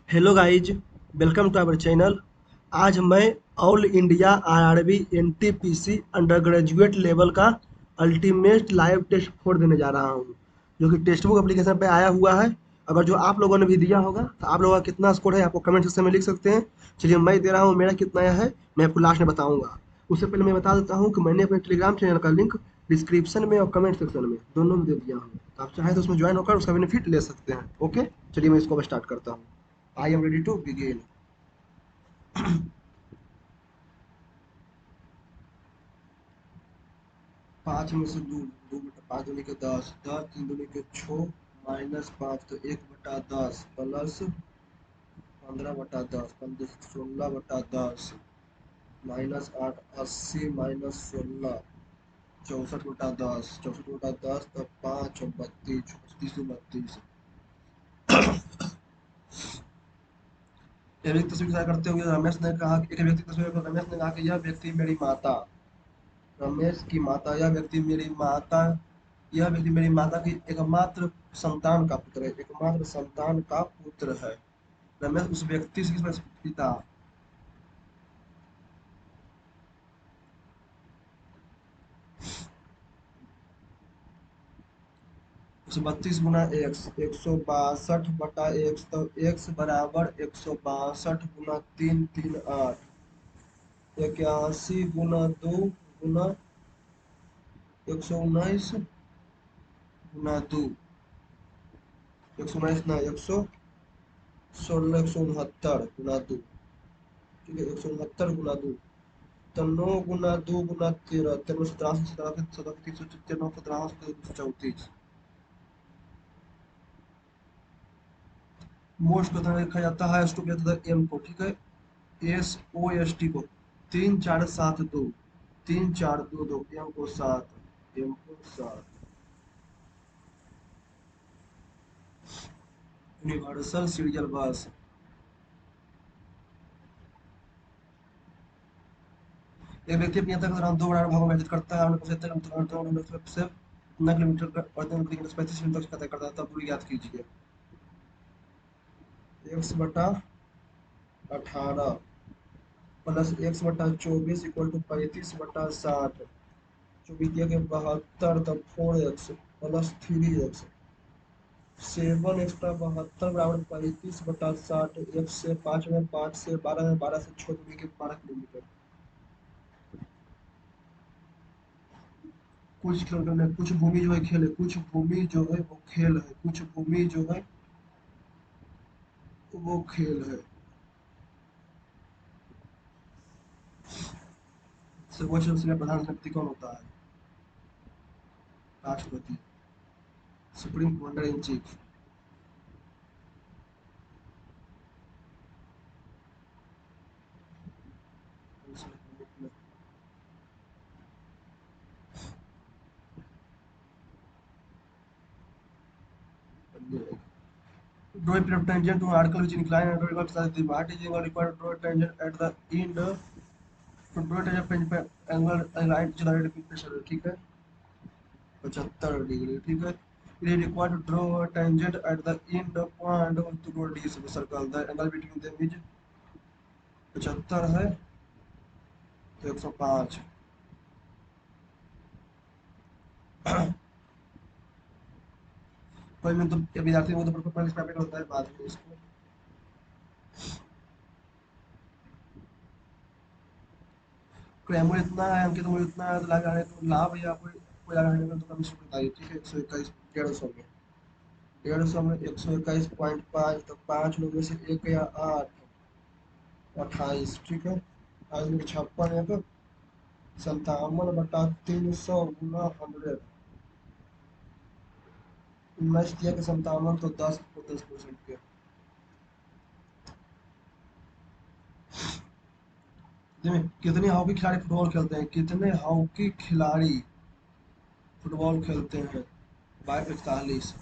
Hello guys, welcome to our channel. आज मैं all India RRB NTPC under graduate level का ultimate live test 4 देने जा रहा हूँ, जो कि टेक्स्ट बुक एप्लीकेशन पे आया हुआ है। अगर जो आप लोगों ने भी दिया होगा तो आप लोगों का कितना स्कोर है आपको कमेंट सेक्शन में लिख सकते हैं। चलिए मैं दे रहा हूँ, मेरा कितना आया है मैं आपको लास्ट में बताऊंगा। उससे पहले मैं बता देता हूँ कि मैंने अपने टेलीग्राम चैनल का लिंक डिस्क्रिप्शन में और कमेंट सेक्शन में दोनों में दे दिया हूँ, तो आप चाहें तो उसमें ज्वाइन होकर उसका बेनिफिट ले सकते हैं। ओके, चलिए मैं इसको अब स्टार्ट करता हूँ। I am ready to begin. 5 में से 2, 2 बटा 5 दूनी के 10, 10 3 दूनी के 6 माइनस 5 तो 1/10 प्लस 15/10 15 16/10 माइनस 8 80 माइनस 16 64/10 64/10 तो 5 और 32 32 एक व्यक्ति तस्वीर करते हुए रमेश ने कहा कि एक व्यक्ति तस्वीर को रमेश ने कहा कि यह व्यक्ति मेरी माता रमेश की माता यह व्यक्ति मेरी माता की एकमात्र संतान का पुत्र है एकमात्र संतान का पुत्र है। रमेश उस व्यक्ति से किस पिता। 132 गुना एक्स 162/x तो x बराबर 162 गुना 3 3 8 81 गुना 2 119 गुना 2 119 ना 116 169 गुना 2। ठीक है, 169 गुना 2 तो 9 गुना 2 गुना 13 13 17 17 374 9 17 मोस्ट को लिखा जाता है एस टू एम को। ठीक है, एस ओ एस टी को 3 4 7 2 3 4 2 2 एम को 7 एम को 7 यूनिवर्सल सीरियल बस। एक व्यक्ति अपनी यात्रा के दौरान 2 बराबर भागों में विभाजित करता है और 75 से कितना किलोमीटर और 35 मिनट तक तय करता है, तब दूरी ज्ञात कीजिए। x/18 plus x/24 equal to 35/60 चौबीस के 72 तब 4x प्लस 3x 7 एक्स्ट्रा 72 बराबर 35/60 एक से 5 में 5 से 12 में 12 से 6 दूरी के 12 किलोमीटर। कुछ किलोमीटर में कुछ भूमि जो है खेल है कुछ भूमि जो है वो खेल है कुछ भूमि जो है वो खेल है। सर्वोच्च संसदीय प्रधानमंत्री कौन होता है? राष्ट्रपति, supreme commander in chief. Draw a period tangent to an article which incline and vertical size the what is required to draw a tangent at the end to draw a tangent पे angle right to the right picture। ठीक है, 75 degree. ठीक है, it is required to draw a tangent at the end point to draw D circle the angle between them is 75 है तो 105। कोई में तो विद्यार्थी वो तो प्रोपोर्शनल स्टैटिक होता है बाद में इसको। क्रैमर इतना है अंकित वो इतना है तो लगाने तो लाभ या कोई लगाने में तो कम से बताइए। ठीक है, 121 150 में 150 में 121.5 तो 5 लोगों में से एक या 8 28। ठीक है, आज में 56 है तो 57/300 गुना 100 19 दिया के 57 तो 10% के। कितने हॉकी खिलाड़ी फुटबॉल खेलते हैं? कितने हॉकी खिलाड़ी फुटबॉल खेलते हैं? बाय 41।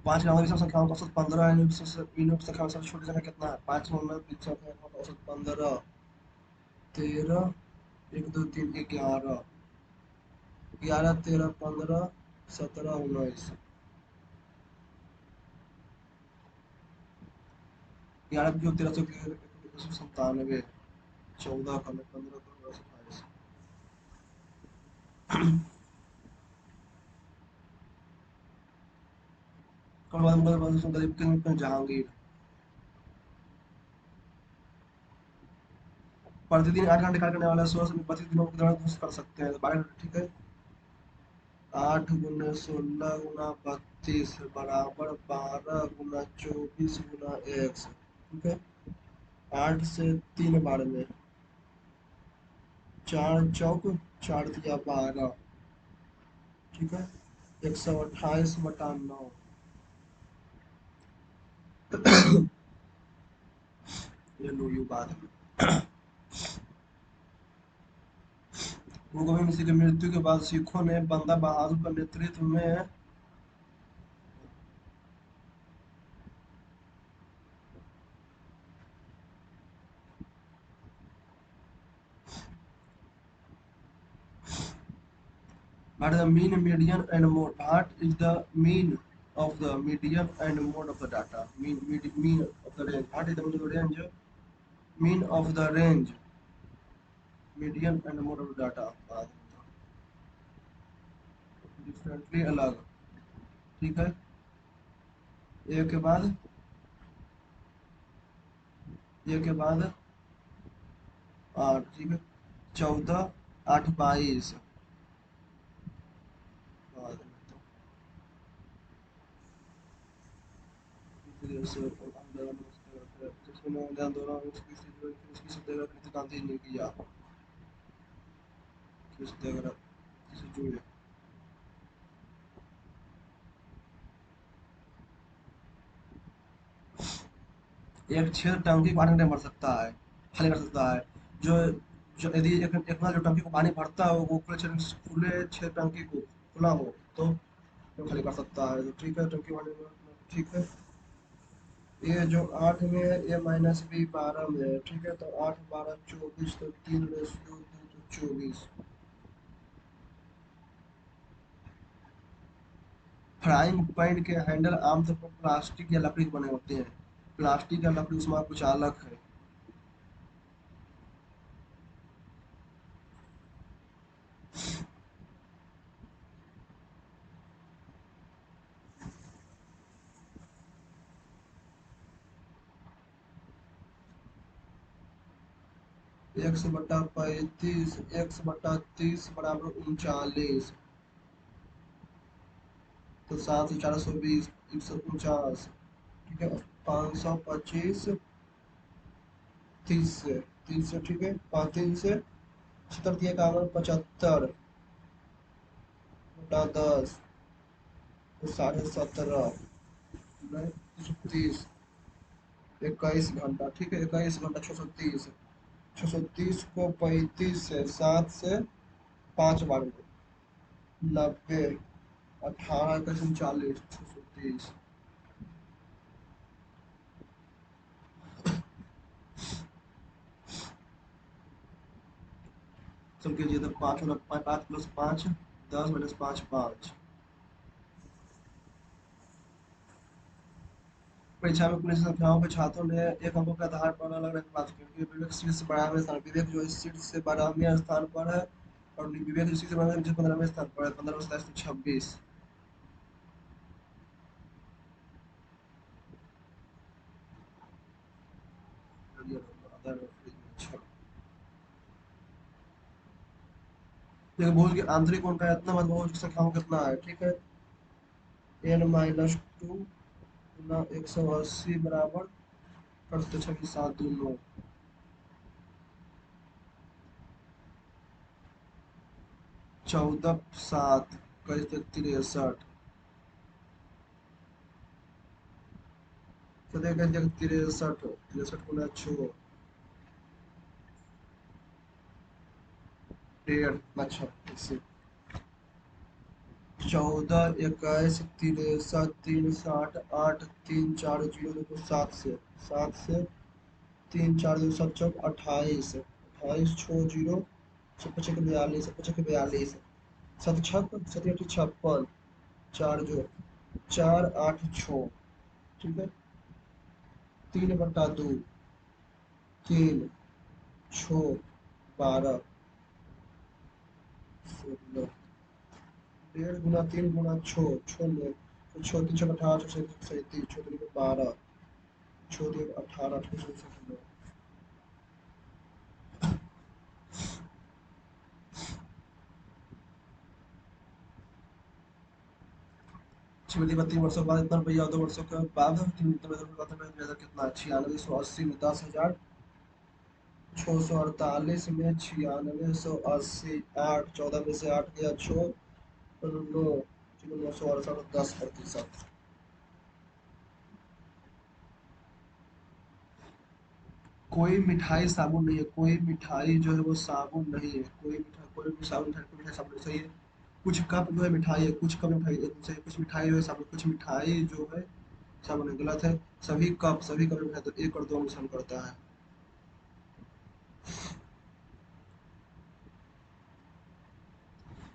5 के अलावा विषम संख्याओं का औसत 15 है। इन संख्या में सबसे छोटी संख्या कितना है? 5 में संख्या का औसत 15 13 1 2 3 11 11 13 15 17 19, 11 जो 1397, 14 का 15 का 28। जहांगीर प्रतिदिन 8 घंटे कार्य करने वाला 16 से 32 दिनों के दौरान दुरुस्त कर सकते हैं, 12 घंटे ठीक है। 8 × 16 × 32 = 12 × 24 × x, ठीक है। 8 से 3 बार में 4 × 4 = 12, ठीक है। 128/9। ये लो यू बात है। गुरु गोविंद सिंह की मृत्यु के बाद सिखों ने बंदा बहादुर के नेतृत्व में what is the mean, median and mode? What is the mean of the median and mode of the data? Mean of the range. What is the mean of the range? Mean of the range, median and mode of the data. Differently अलग, ठीक है। ए के बाद ए के बाद 8, ठीक है। 14 8 22 बाद में तो जिसमें ध्यान दो रहा हूँ उसकी सिद्धि गांधी ने किया, किस देगा किसी जुड़े। एक छेद टंकी को 8 घंटे भर सकता है, खाली कर सकता है। जो जो यदि एक बार जो टंकी को पानी भरता है वो खुले छेद टंकी को खुला हो तो वो खाली कर सकता है, तो ठीक है। टंकी पानी ठीक है। ये जो 8 में है ये -b 12 में है, ठीक है। तो 8 12 24, तो 3/2 तो 24। फ्राइंग पैन के हैंडल आमतौर पर प्लास्टिक या लकड़ी के बने होते हैं। प्लास्टिक या लकड़ी उसमें कुछ अलग है। x/35, x/30 = 39, तो 7 से 420, 149, ठीक है। 525 30 से ठीक है। 3 से 76 दिया का 75 बटा 10, तो 17.5 30, 21 घंटा, ठीक है। 21 घंटा 630, 630 को 35 से 7 से 5 बार में 90, 18 का 39, 630। चल कीजिए तो 5 + 5 10 - 5 5। परीक्षा में कुल संख्याओं के छात्रों ने एक अंकों के आधार पर अलग रैंक प्राप्त की, क्योंकि विवेक सीट से 12वें स्थान, विवेक जो इस सीट से 12वें स्थान पर है, और विवेक जो सीट से 15वें स्थान पर है, 15 - 27 तो 26। देखो बोल कि आंतरिक कोण का इतना मतलब संख्याओं कितना है, ठीक है। n - 2 गुना 180 बराबर कर सकते 26 7 2 9, 14 7 कर 63, तो देखा 63 63 गुना 6 डेढ़, अच्छा इससे 14 21 63 360 8 3 4 0 देखो 7 से 3 4 2 7 28 28 6 0 56 42 56 42 सत छक सत अठी 56, 4 जो 4 8 6, ठीक है। 3/2, 3 6 12 16, 1.5 गुना 3 गुना 6, 6 में तो 6 3 6 18, 37, 6 3 12, 6 3 18, 18 16, श्रीमती 32 वर्षों के बाद इतना रुपया 2 वर्षों के बाद कितना 96 में 10,000, 648 में 96 8 14 में से 8 गया 6 9 968 10%। कोई मिठाई साबुन नहीं है, कोई मिठाई जो है वो साबुन नहीं है, कोई भी साबुन मिठाई कोई मिठाई साबुन नहीं सही है। कुछ कप जो है मिठाई है, कुछ कप मिठाई सही, कुछ मिठाई जो है साबुन, कुछ मिठाई जो है साबुन है, गलत है। सभी कप मिठाई तो 1 और 2 में शामिल करता है।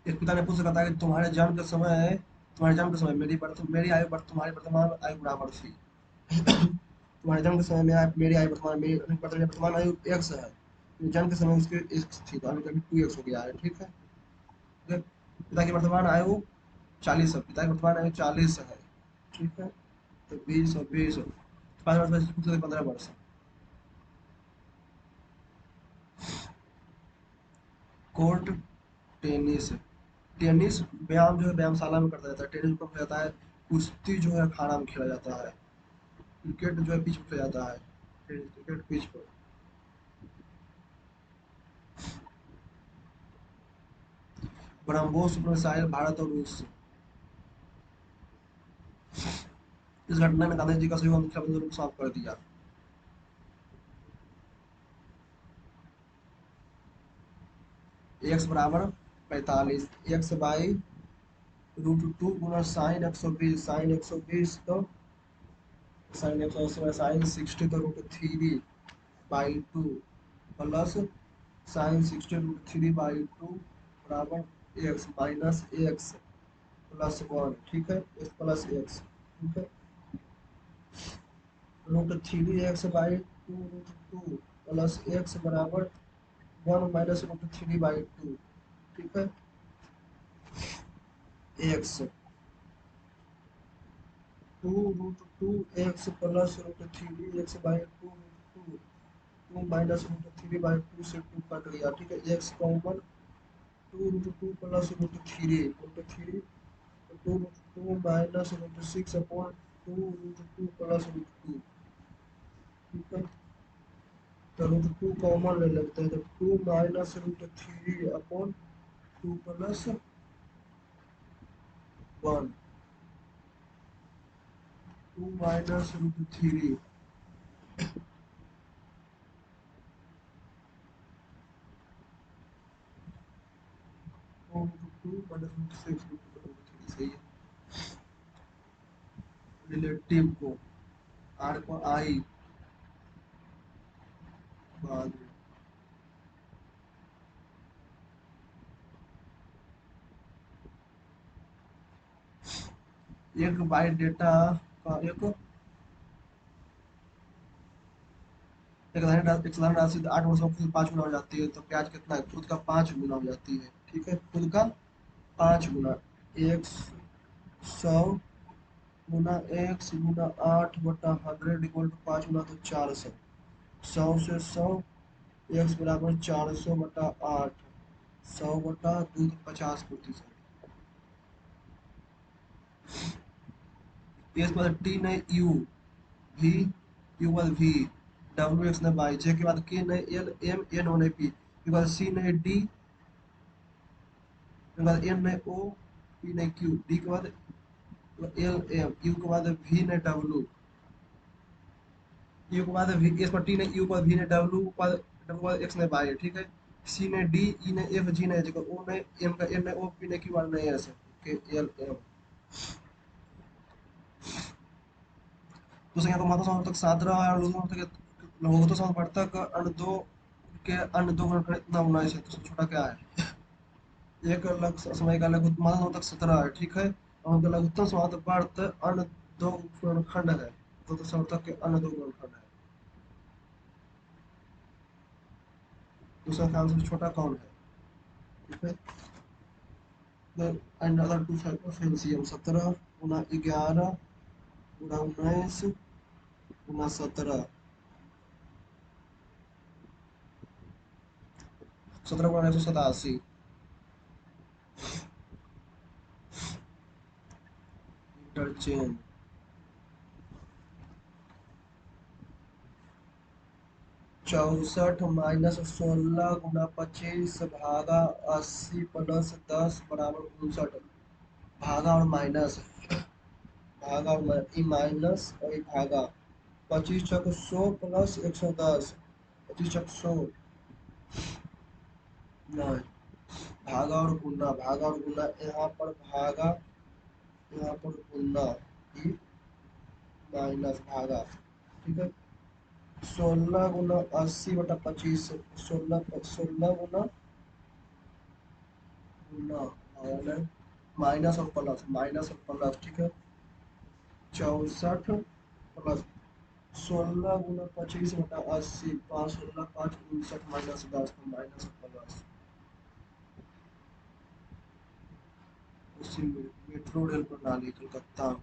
एक पिता ने पुत्र से कहा कि तुम्हारे जन्म के समय मेरी आयु तुम्हारी वर्तमान आयु बराबर थी। तुम्हारे जन्म के समय मेरी आयु वर्तमान आयु एक्स है। जन्म के समय उसके एक्स थी, तो अभी कभी 2x हो गया है, ठीक है। ठीक है? पिता की वर्तमान आयु 40 है, पिता की वर्तमान आयु 40 है, ठीक है। तो 20 और 5 वर्ष 15 वर्ष। कोर्ट टेनिस, टेनिस व्यायाम जो है व्यायामशाला में करता जाता है, टेनिस कब खेला जाता है, कुश्ती जो है अखाड़ा में खेला जाता है, क्रिकेट जो है पिच पे खेला जाता है, टेनिस क्रिकेट पिच पर। ब्रह्मोस मिसाइल भारत और रूस, इस घटना में गांधी जी का सहयोग मुख्य बंधु को समाप्त कर दिया। एक्स बराबर 45, एक्स बाई √2 गुना साइन 120, साइन 120 तो साइन 180 साइन 60 तो √3/2 प्लस साइन 60 √3/2 बराबर एक्स माइनस एक्स +1, ठीक है, एक्स प्लस एक्स, ठीक है। √3x/2 प्लस एक्स बराबर 1 माइनस √3/2, ठीक है। X 2√2x plus √3x/2 2 minus √3/2 से 2 कट गया, ठीक है। X common 2√2 plus √3 2√2 minus √6/2 √2 plus √2, ठीक है। तो √2 कॉमन ले लेते हैं, तो 2 माइनस √3/2 प्लस 1, 2 माइनस √3 2 माइनस √6 सही है। रिलेटिव को आर को आई बाद में एक बाइट डेटा का एक साधारण राशि 8 वर्षों में खुद 5 गुना हो जाती है, तो ब्याज कितना है, खुद का 5 गुना हो जाती है, ठीक है, खुद का 5 गुना। एक 100 गुना x गुना 8/100 तो 400, 100 से 100 एक्स बराबर 400/8, 100/2 तो 50%। एस के बाद टी ने यू, वी यू के बाद वी, डब्ल्यू एक्स ने वाई, जे के बाद के ने एल, एम एन ने पी के बाद सी ने डी के बाद एन ने ओ, पी ने क्यू, डी के बाद एल एम, यू के बाद वी ने डब्ल्यू, यू के बाद वी एस पर टी ने यू के बाद वी ने डब्ल्यू के बाद डब्ल्यू के बाद एक्स ने वाई, ठीक है। सी ने डी, ई ने एफ, जी ने एच, ओ ने एम का, एन ने ओ, पी ने क्यू, आर ने एस, के एल एम। तो संख्या को महत्व समाप्त तक साध रहा है और लघुत्तम समाप्त तक अन्य दो के अन्य दो गुण इतना होना है, तो सबसे छोटा क्या है। एक समय का लघुत्तम तक 17 है, ठीक है। और लघुत्तम समाप्त अन्य दो गुणनखंड है, तो समर्थक के अन्य दो गुणनखंड है। दूसरा का आंसर छोटा कौन है, ठीक है। Another two five of LCM 17 गुना 11 गुना 19 गुना 17, 17 गुना 187 इंटरचेंज। 64 माइनस 16 गुना 25 भागा 80 प्लस 10 बराबर 59। भागा और माइनस, भागा और माइनस और ये भागा। 25 चौक 100 प्लस 110, 25 चौक 100 नहीं। भागा और गुना, भागा और गुना, यहाँ पर भागा यहाँ पर गुना, ये माइनस भागा, ठीक है। 16 गुना 80 बटा 25, 16 गुना गुना और माइनस और प्लस, ठीक है। 64 प्लस 16 गुना 25 बटा 80, 5 16 5 59 माइनस 10, तो माइनस और प्लस। उसी मेट्रो रेल प्रणाली कलकत्ता में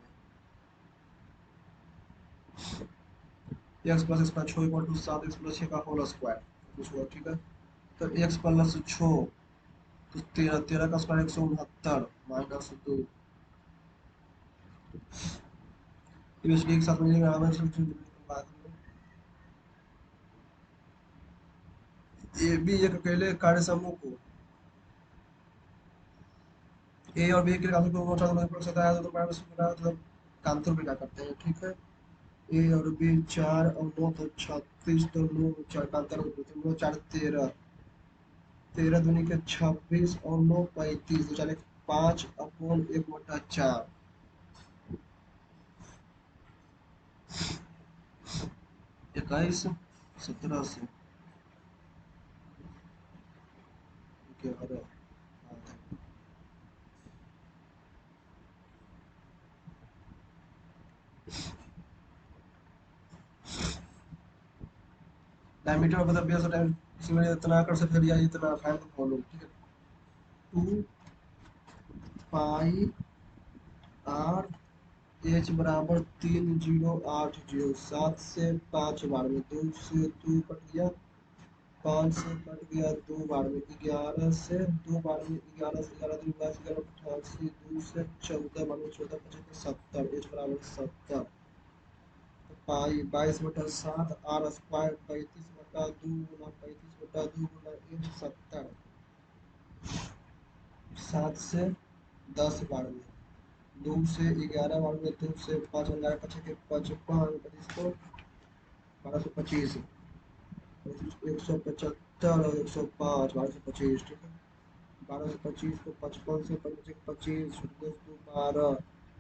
x plus square 6 equal to 7 x plus 6 का होल स्क्वायर कुछ हुआ, ठीक है। तो एक्स प्लस 6 तो 13, 13 का स्क्वायर 169 माइनस 2। इसलिए एक साथ मिलेंगे बाद में। ए बी एक अकेले कार्य समूह को ए और बी के कांतों को नोट करना पड़ सकता है, तो माइनस मतलब कांतों पे क्या करते हैं, ठीक है। ए और बी 4 और 9 तो 36, तो 9 4 का अंतर 9 4 13, 13 दूनी के 26 और 9 35, तो चले 5 अपॉन 1 बटा 4, 21 17 से 11। Diameter of the base of time, इसमें इतना कर सकते हैं, इतना फाइंड द फॉलोइंग, ठीक है। 2 पाई आर एच बराबर 3080, 7 से 5 बार में, 2 से 2 कट गया, 5 से कट गया 2 बार में, 11 से 2 बार में, 11 से 11 2 बार 11 88, 2 से 14 बार में, 14 25 70, एच बराबर 70। पाई 22/7 आर स्क्वायर 35/2 गुना 35/2 गुना 170, 7 से 10 बार में, 2 से 11 बार में, 2 से 5 11 5 के 55 25 को 1225, 175 और 105 1225, ठीक है। 1225 को 55 से 25 25 2 12,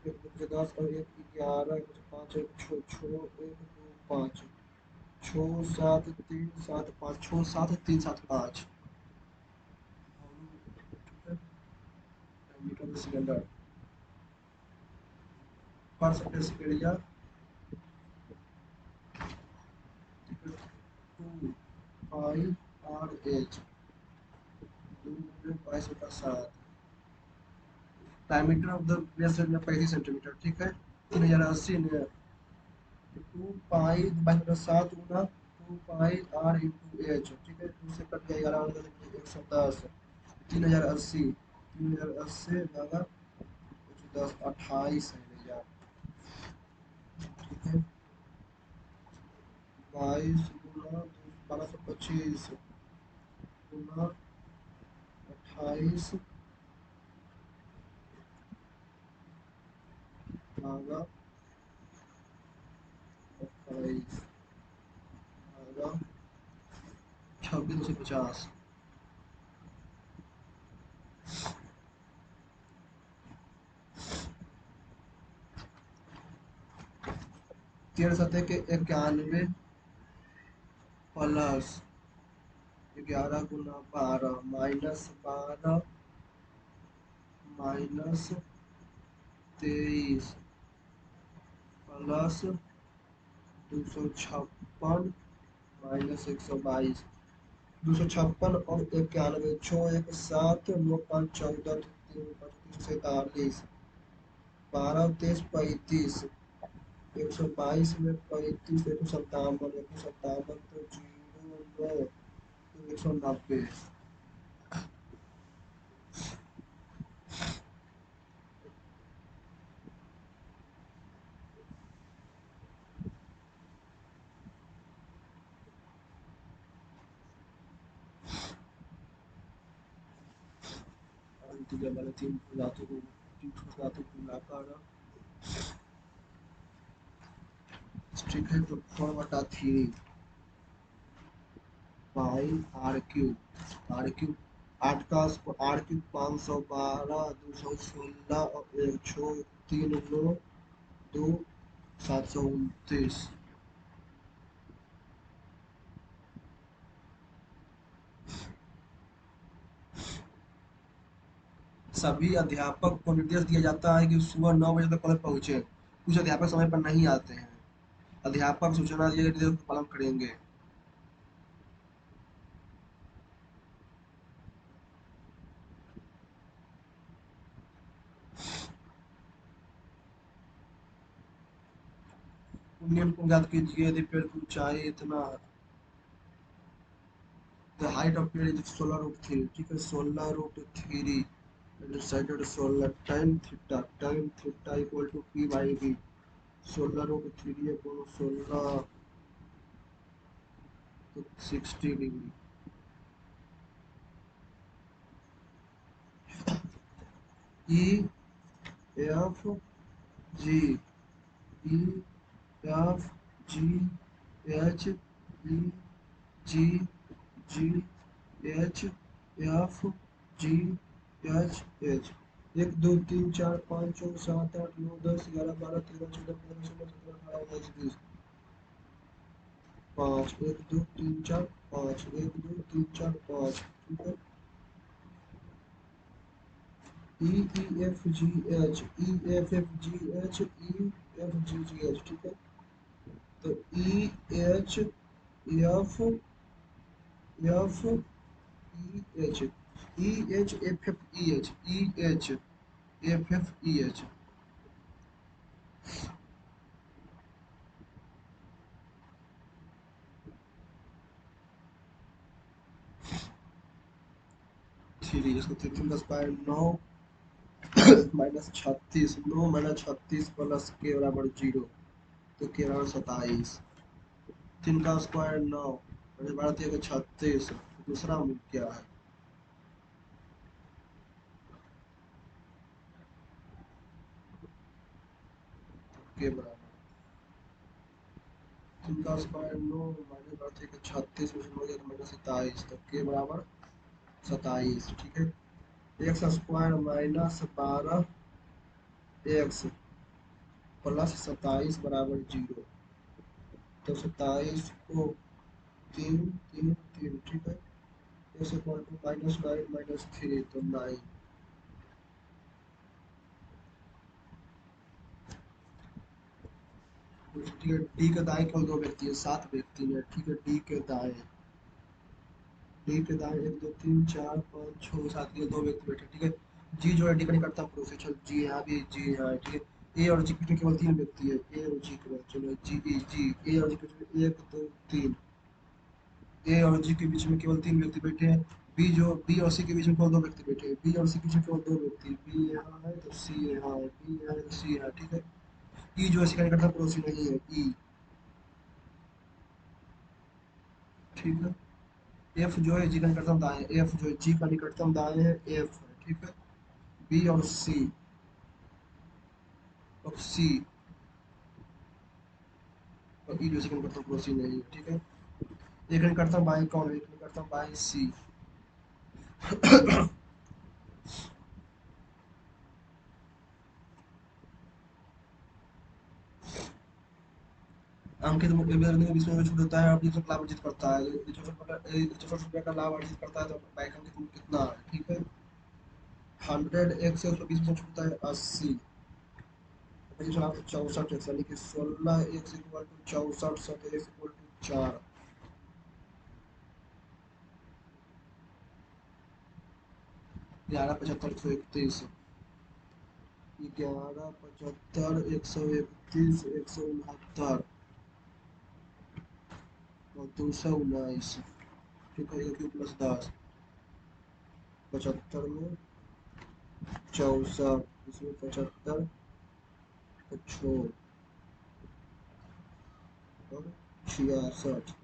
एक 10 और एक 11, एक 5 एक 6 6 1 2 5, 6 7 3 7 5, 6 7 3 7 5, ठीक है। मीटर में सिलेंडर पर surface area 2 pi R H 22/7, diameter of the base में 35 सेंटीमीटर, ठीक है। 3080 में 2 पाई 22/7 गुना 2 पाई आर इंटू एच, ठीक है। 2 से कट गया 11 110, 3080, 3080 भागा 110 28 है भैया, ठीक है। 22 गुना 1225 गुना 28 भागा 28 भागा 2650। 13 सतह के 91 प्लस 11 गुना 12 माइनस 12 -23 प्लस 256 -122। 256 और 91, 6 1 7 9 5 14 3 5 47, 12 23 35, 122 में 35, 157, 157 तो 0 9 तो 190। वाले तीन धातु को मिलाकर ठीक है, तो 4/3 पाई r³ 8 का r³ 512 216 और 1 6 3 9 2 729। सभी अध्यापक को निर्देश दिया जाता है कि सुबह 9 बजे तक कॉलेज पहुंचे। कुछ अध्यापक समय पर नहीं आते हैं। अध्यापक सूचना दिए गए निर्देश का पालन करेंगे। नियम को ज्ञात कीजिए। यदि पेड़ की ऊंचाई इतना, द हाइट ऑफ पेड़ इज 16√3, ठीक है, 16√3 decided 16 tan theta equal to p/b। 16√3 upon 16 तो 60 degree. E F G E F G H E G G H F G H H. 1 2 3 4 5 6 7 8 9 10 11 12 13 14 15 16 17 18 19 20। 5 1 2 3 4 5 1 2 3 4 5, ठीक है। EFGH EFFGH EFGGH, ठीक है। तो EHFFEH 3, इसको 3 का स्क्वायर 9 -36, 9 -36 प्लस के बराबर 0, तो के बराबर 27। 3 का स्क्वायर 9 12 36। दूसरा मूल क्या है? के बराबर 3 का स्क्वायर 9 -36 में हो गया -27, तो के बराबर 27, ठीक है। एक्स स्क्वायर -12 एक्स प्लस 27 बराबर 0, तो 27 को 3 3 3, ठीक है। एक्स इक्वल टू -9 -3 तो 9। ठीक है, डी के दाएं केवल 2 व्यक्ति है, 7 व्यक्ति है, ठीक है। डी के दाएं 1 2 3 4 5 6 7 के 2 व्यक्ति बैठे, ठीक है। जी जो है डी का नहीं करता प्रोसेस, चल जी यहाँ भी जी यहाँ है, ठीक है। ए और जी के बीच में केवल 3 व्यक्ति है, ए और जी के बीच, चलो जी ए और जी के बीच में 1 2 3। ए और जी के बीच में केवल 3 व्यक्ति बैठे हैं। बी और सी के बीच में केवल 2 व्यक्ति बैठे हैं। बी और सी के बीच में केवल 2 व्यक्ति, बी यहाँ है तो सी यहाँ है, बी यहाँ है तो सी यहाँ, ठीक है। ई जो है सी का निकटतम पड़ोसी नहीं है, ई, ठीक है। एफ जो है जी का निकटतम दाएं, एफ जो है जी का निकटतम दाएं है, एफ है, ठीक है। बी और सी, और सी और ई जो सी का निकटतम पड़ोसी नहीं है, ठीक है। एक का निकटतम बाएं कौन है? एक का निकटतम बाएं सी। अंकित विश्व में छूट होता है और 20 लाभ अर्जित करता है। 20 रुपये का लाभ अर्जित करता है तो बैंक अंकित कितना है, ठीक है। 100 एक से 120% छूटता है 80। 64 एक्स यानी कि 16 x equal to 64 7 x equal to 4। 11 75 131। 11 75 131 169 और 219। ठीक है, एक प्लस 10 75 में 64, इसमें 75 छो और 66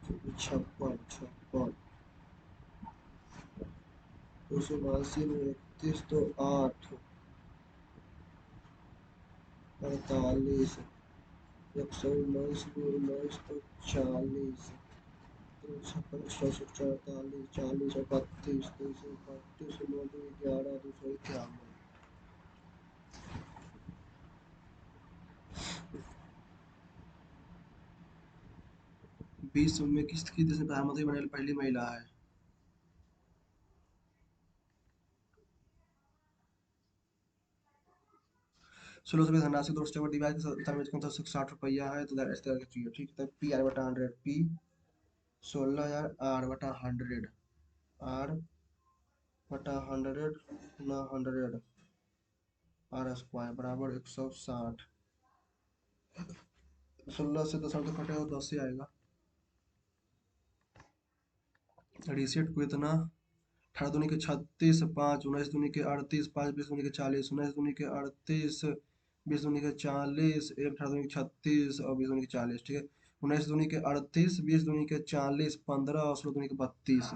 56 56 289 में 31 तो 8 48 119 में 19 तो 40 56 66 48 40 और 32 232 9 2 11 291। 20 में किसकी देश में प्रधानमंत्री बनने वाली पहली महिला है? 16 धनराशि 2 स्टेप डिवाइड कर 60 रुपया है तो इस तरह की चाहिए। ठीक है, पी आर बटा 100 पी 16,000 आर बटा 100 आर बटा 100 गुना 100 आर स्क्वायर बराबर 160। 16 से 10 तो कटेगा 10 से आएगा। रिसेट को इतना 18 दूनी के 36 5 19 दूनी के 38 5 20 दूनी के 40 19 दूनी के 38 20 दूनी के 40 1 18 दूनी के 36 और 20 दूनी के 40। ठीक है, 19 दूनी के 38 20 दूनी के 40 15 और 16 दूनी के 32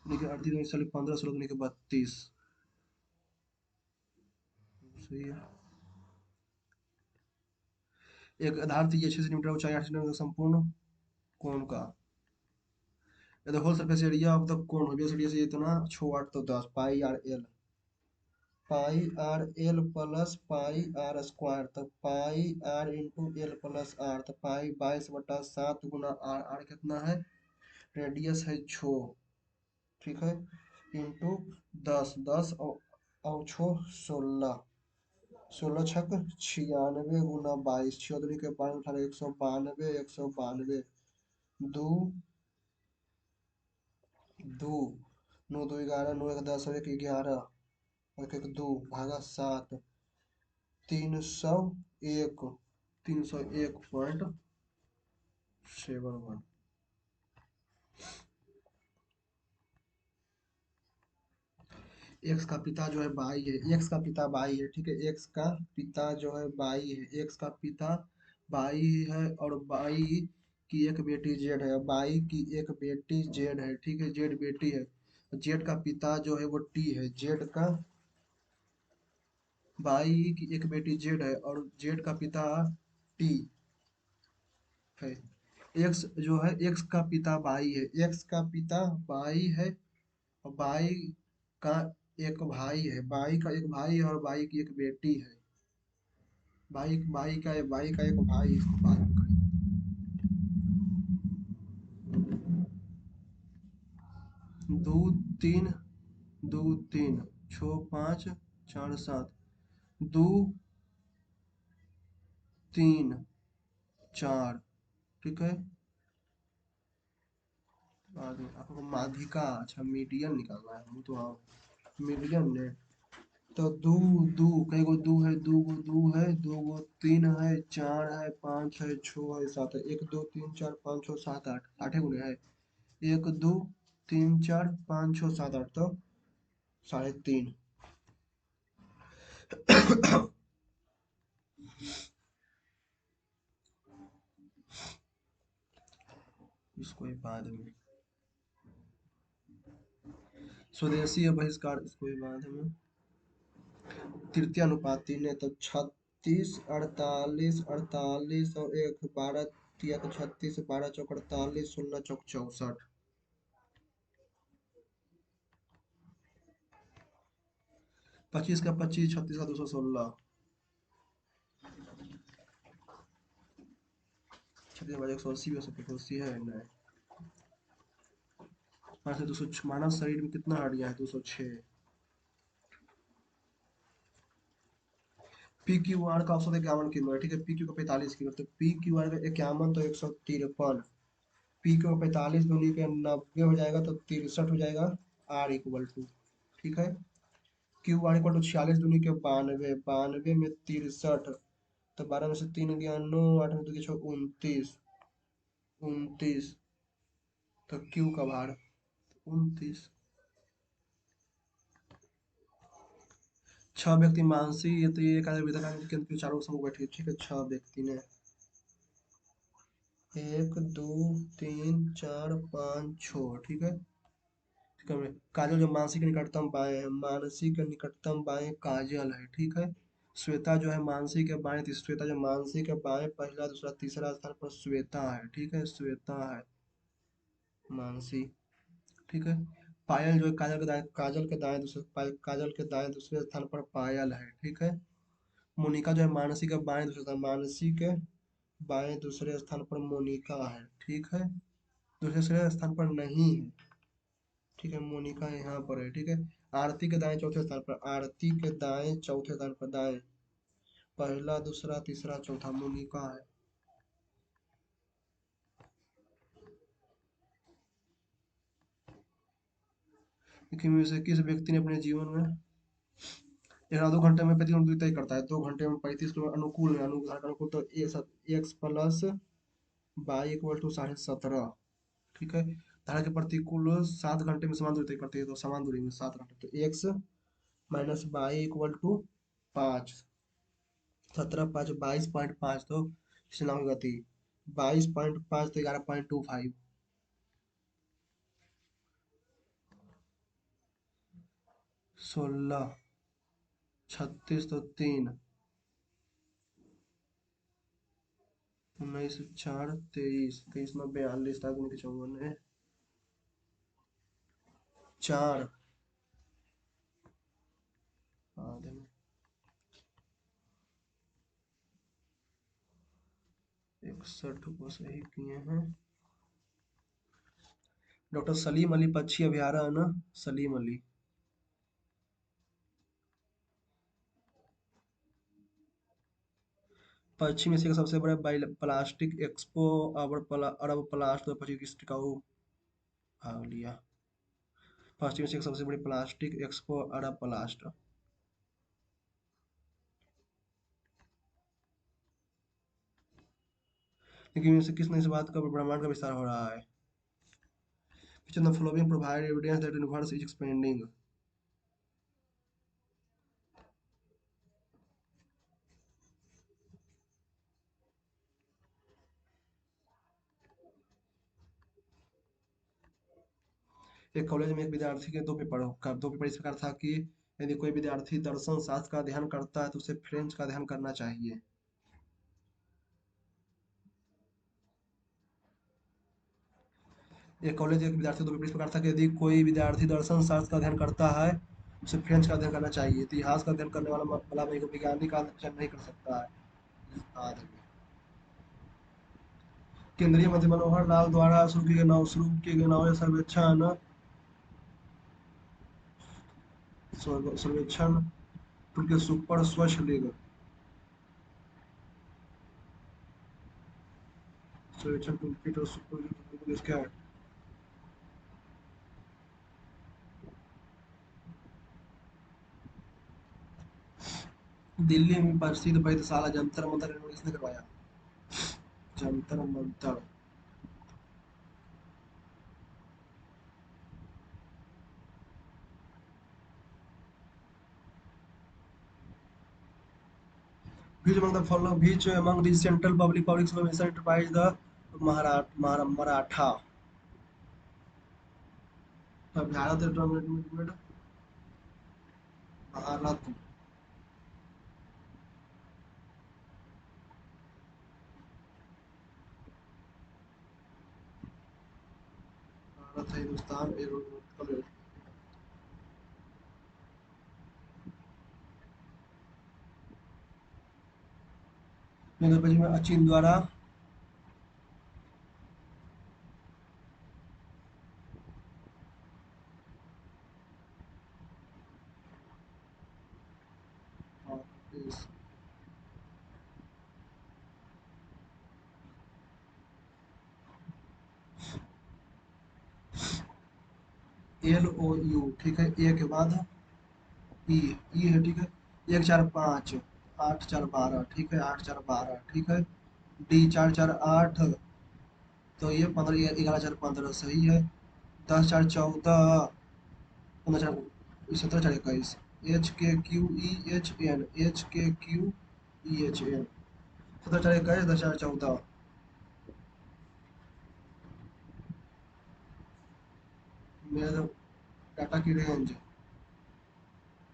दूनी के 38 दूनी के 15 16 दूनी के 32। सही है। एक आधार थी 6 सेंटीमीटर ऊंचाई 8 सेंटीमीटर संपूर्ण कोण का the whole surface area of the cone base radius is इतना 6 8 तो 10 pi R L plus pi R square तो pi R into L plus R तो पाई 22/7 गुना आर। आर कितना है? रेडियस है 6। ठीक है, इंटू 10 10 और 6 16 16 छक 96 गुना 22 6 के 12 192 192 दो 2 9 2 11 9 1 10 और 1 11 और 1 2 भागा 7 301 301.71। एक्स का पिता जो है बाई है, एक्स का पिता बाई है। ठीक है, एक्स का पिता जो है बाई है, एक्स का पिता बाई है और बाई की एक बेटी जेड है, बाई की एक बेटी जेड है। ठीक है, जेड बेटी है। जेड का पिता जो है वो टी है, जेड का बाई की एक बेटी जेड है और जेड का पिता टी है। एक्स जो है एक्स का पिता बाई है, एक्स का पिता बाई है और बाई का एक भाई है, बाई का एक भाई है और बाई की एक बेटी है। बाई का एक भाई, इसको बाद में करेंगे। 2 3 2 3 6 5 4 7 2 3 4। ठीक है, बाद में आपको माध्यिका अच्छा मीडियन निकालना है। वो तो हाँ मीडियन ने तो दो दो कई गो दो है, दो है, दो गो तीन है, चार है, पाँच है, छः है, सात है। 1 2 3 4 5 6 7 8 आठे गुने है। 1 2 3 4 5 6 7 8 तो 3.5। इसको ही बाद में स्वदेशी या बहिष्कार, इसको ही बाद में। तृतीय अनुपाति ने तो 36 48 48 और 1 12 तिया 36 12 चौक 48 16 चौक 64। 25 का 25 36 का 216 छत्तीस बार 180 भी हो सकता है, 180 है नहीं। 5 से 200 मानव शरीर में कितना हड्डियां है? 206। पी क्यू आर का औसत 51 किलोमीटर, ठीक है। पी क्यू का 45 किलोमीटर, तो पी क्यू आर का 51 तो 153, पी क्यू 45 दूनी के 90 हो जाएगा तो 63 हो जाएगा, आर इक्वल टू, ठीक है। क्यू आर इक्वल टू 46 दूनी के 92, 92 में 63, तो 12 में से 3 गया 9, 8 में 2 के 6 29, 29, तो क्यू का भार 29। 6 व्यक्ति मानसी, ये तो ये कार्य विधान के अंदर चारों समूह बैठे, ठीक है। 6 व्यक्ति ने 1 2 3 4 5 6, ठीक है। ठीक है। काजल जो मानसी के निकटतम बाएं है, मानसी के निकटतम बाएं काजल है, ठीक है। श्वेता जो है मानसी के बाएं, श्वेता जो मानसी के बाएं पहला दूसरा तीसरा स्थान पर श्वेता है, ठीक है। श्वेता है मानसी, ठीक है। पायल जो है काजल के दाएं दूसरे काजल के दाएं दूसरे स्थान पर पायल है, ठीक है। मोनिका जो है मानसी के बाएं दूसरे स्थान, मानसी के बाएं दूसरे स्थान पर मोनिका है, ठीक है। दूसरे स्थान पर नहीं है, ठीक है। मोनिका यहाँ पर है, ठीक है। आरती के दाएं चौथे स्थान पर, आरती के दाएं चौथे स्थान पर, दाएं पहला दूसरा तीसरा चौथा मोनिका है। देखिए में से किस व्यक्ति ने अपने जीवन में 1.5-2 घंटे में 35 दूरी तय करता है, 2 घंटे में 35 किलोमीटर अनुकूल में, अनुकूल तो x plus y equal to 17.5, ठीक है। धारा के प्रतिकूल 7 घंटे में समान दूरी तय करती है, तो समान दूरी में 7 घंटे, तो x minus y equal to 5, 17 5 22.5, तो चुनाव गति 22.5 तो 11.25, 16, 36 तो 3, 19 4 23, 23 में 42 था, 54 है 4, आधे में 61 को सही किए हैं। डॉक्टर सलीम अली पक्षी अभयारण्य, सलीम अली पश्चिम एशिया का सबसे बड़ा प्लास्टिक एक्सपो, अरब प्लास्ट 25 टिकाऊ भाग लिया। पश्चिम एशिया की सबसे बड़ी प्लास्टिक एक्सपो अरब प्लास्ट। लेकिन इनसे किस इस बात का ब्रह्मांड का विस्तार हो रहा है? Which of the following provide evidence that the universe is expanding? एक कॉलेज में एक विद्यार्थी के दो पेपर इस प्रकार था कि यदि कोई विद्यार्थी दर्शन शास्त्र का अध्ययन करता है तो उसे फ्रेंच का अध्ययन करना चाहिए। एक कॉलेज एक विद्यार्थी दो पेपर इस प्रकार था कि यदि कोई विद्यार्थी दर्शन शास्त्र का अध्ययन करता है उसे फ्रेंच का अध्ययन करना चाहिए। इतिहास का अध्ययन करने वाला भला वैज्ञानिक का अध्ययन नहीं कर सकता है। आदमी केंद्रीय मंत्री मनोहर लाल द्वारा शुरू किए गए नौ सर्वेक्षण सर्वेक्षण टूल के सुपर स्वच्छ लीग, सर्वेक्षण टूल किट और सुपर क्या है? दिल्ली में प्रसिद्ध वेधशाला जंतर मंतर निर्माण किसने करवाया? Jantar Mantar which among these central public information enterprise the Maratha Bharat development Bharat Bharat है हिंदुस्तान एरोनॉटिकल। में चीन द्वारा LOU, ठीक है। ए के बाद ई, ई है, ठीक है। 1 4 5, 8 4 12, ठीक है। 8 4 12, ठीक है। डी 4 4 8, तो ये 15, 11 4 15 सही है। 10 4 14, 15 4 17 4 21, HKQEHN, HKQEHN, 17 4 21, 10 4 14। मेरा डाटा की रेंज,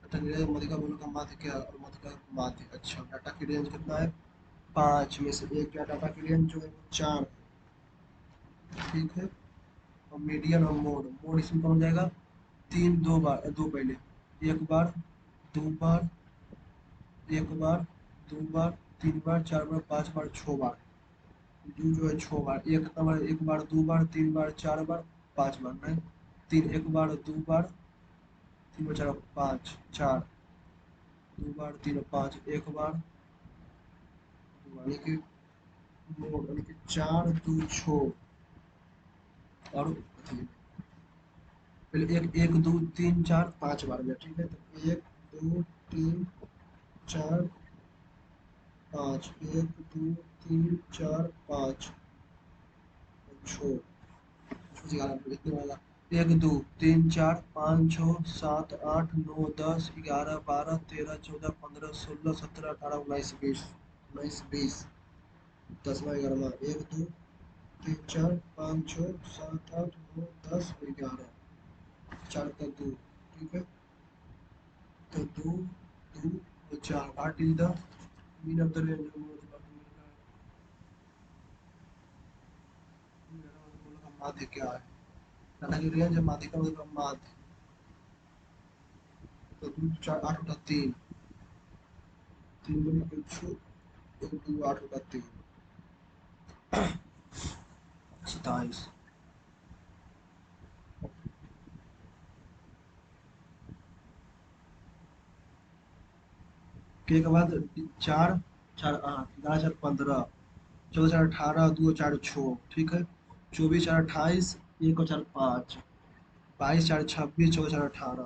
डाटा की रेंज मध्यिका बोलो का माध्य क्या, और मध्य का माध्य, अच्छा डाटा की रेंज कितना है, 5 में से एक, क्या डाटा की रेंज जो है वो 4, ठीक है। और मीडियन और मोड, मोड इसमें कौन हो जाएगा, 3 2 बार, दो पहले, एक बार, दो बार, एक बार, दो बार, 3 बार, 4 बार, 5 बार, 6 बार। दो जो है 6 बार, एक कितना बार, एक बार, दो बार, 3 बार, 4 बार, 5 बार, नहीं, तीन, एक बार, दो बार, 3 बार, 4 बार, 5, 4, दो बार, 3 और 5, एक बार, दो बार, यानी कि मोड, यानी कि 4 2 6, और पहले एक, 1 2 3 4 5 बार में, ठीक है। तो 1 2 3 4 5, 1 2 3 4 5, 6, इतने वाला, 1 2 3 4 5 6 7 8 9 10 11 12 13 14 15 16 17 18 19 20, 19 20, 10वां 11वां, 1 2 3 4 5 6 7 8 9 10 11, 4 का 2, ठीक है। तो 2 2 और 4, what is the mean of the range, माध्य क्या है, डाटा की रेंज है, माध्य का मतलब माध्य। तो 2 4 8 होता 3, 3 2 छः, 1 2 8 होता 3, 27। के बाद 4 4 8, 11 4 15, 14 4 18, 2 4 6, ठीक है। 24 4 28, 1 4 5, 22 4 26, 14 4 18।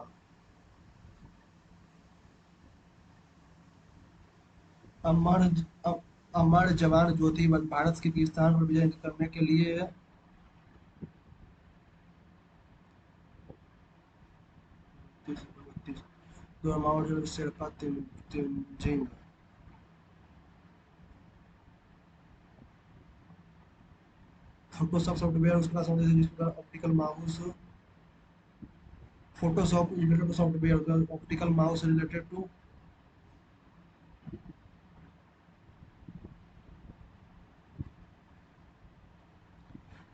अमर अमर जवान ज्योति भारत के किसान पर विजय करने के लिए, 32 दो amount Sherpa Tenzing. Photoshop software उसका समझ, जिस प्रकार optical mouse, Photoshop related to software, optical mouse related to,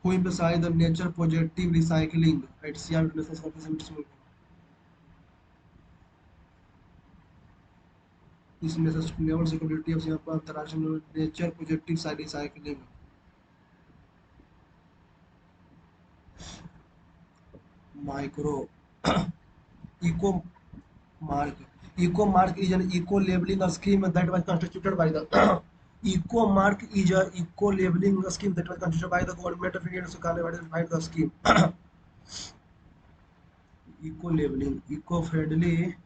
who emphasize the nature positive recycling at CR International Conference. This message to level security of Singapore International Nature Positive Side Recycling. Micro Eco Mark. Eco Mark is an eco labeling scheme that was constituted by the Eco Mark is a eco labeling scheme that was constituted by the government of India to clarify the scheme. Eco labeling, eco friendly.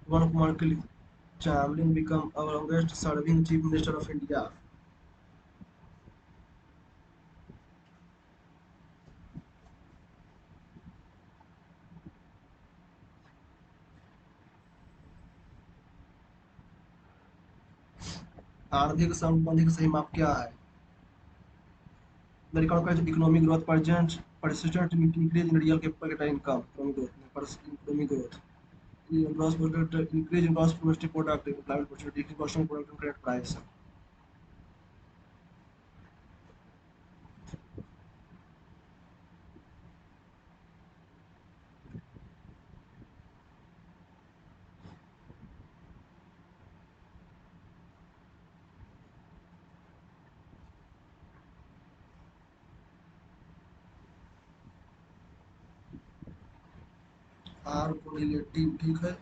One Kumar Chamberlain become our longest serving Chief Minister of India. आर्थिक संबंधी का सही माप क्या है? The record economic growth persistent increase in real capital income, economic growth, gross product increase in gross domestic product, employment opportunity, decrease in cost of product and credit price. R को relative, ठीक है।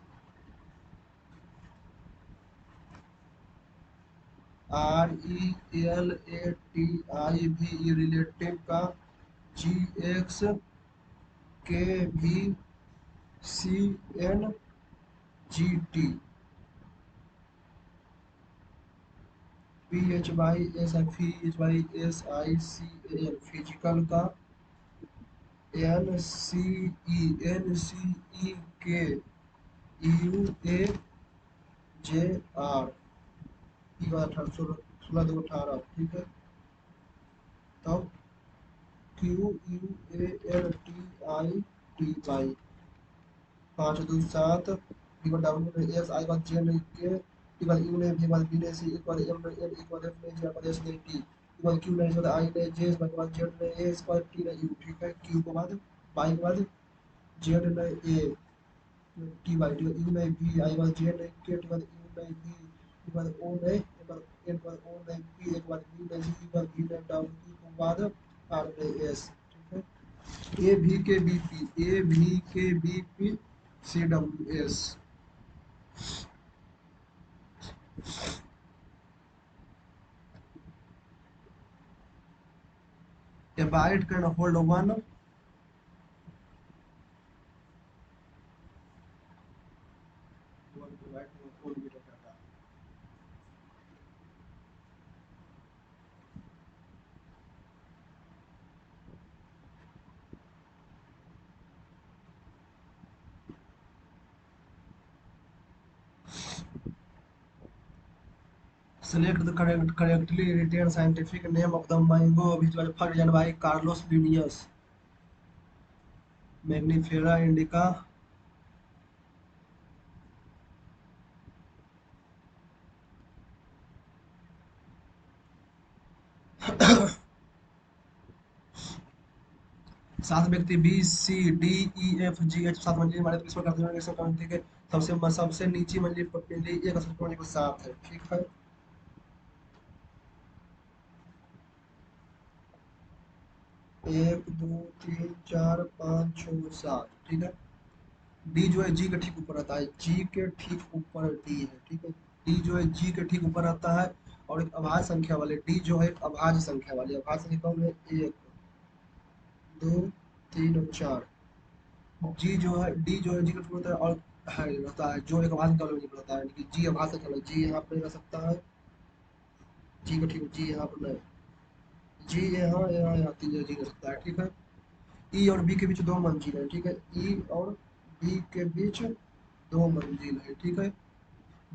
RELATIV relative का GX के भी CNGT PHYSICAL physical का NCE UAJR 16 ठीक है। तब QUALTITY 5 2 7 W S I बाद J ने के इक्वल U ने V बाद B ने C इक्वल M ने N इक्वल F ने G बाद S ने T इक्वल Q ने बाद I ने J बाद Z ने A इक्वल T ने U, ठीक है। Q के बाद Y के बाद Z ने A T by T U ने V I बाद J ने K T बाद U ने V एक बाद O ने एक बाद N बाद O ने P एक बाद B ने G एक बाद B ने W के बाद R ने S, ठीक है। A V के B P A V के B P CWS abide can hold one select the correctly written scientific name of the mango which was first designed by Carlos Linnaeus. Magnifera indica. सात व्यक्ति B C D E F G H सात मंजिल इमारत किस प्रकार करते हैं? सबसे नीची मंजिल पर पहली एक सबसे मंजिल पर सात है, ठीक है। एक दो तीन चार पाँच छः सात, ठीक है। डी जो है जी के ठीक ऊपर आता है, जी के ठीक ऊपर डी है, ठीक है। डी जो है जी के ठीक ऊपर आता है और एक अभाज्य संख्या वाले डी जो है एक अभाज्य संख्या वाली अभाज्य संख्या कौन है? एक दो तीन और चार। जी जो है डी जो है जी का ठीक होता है और है रहता है जो एक अभाज्य संख्या वाले में रहता है, यानी कि जी अभाज्य संख्या वाला जी यहाँ पर रह सकता है, जी का ठीक जी यहाँ पर नहीं, जी यहाँ यहाँ यहाँ तीन जी रह सकता है, ठीक है। ई और बी के बीच दो मंजिल है, ठीक है। ई और बी के बीच दो मंजिल है, ठीक है।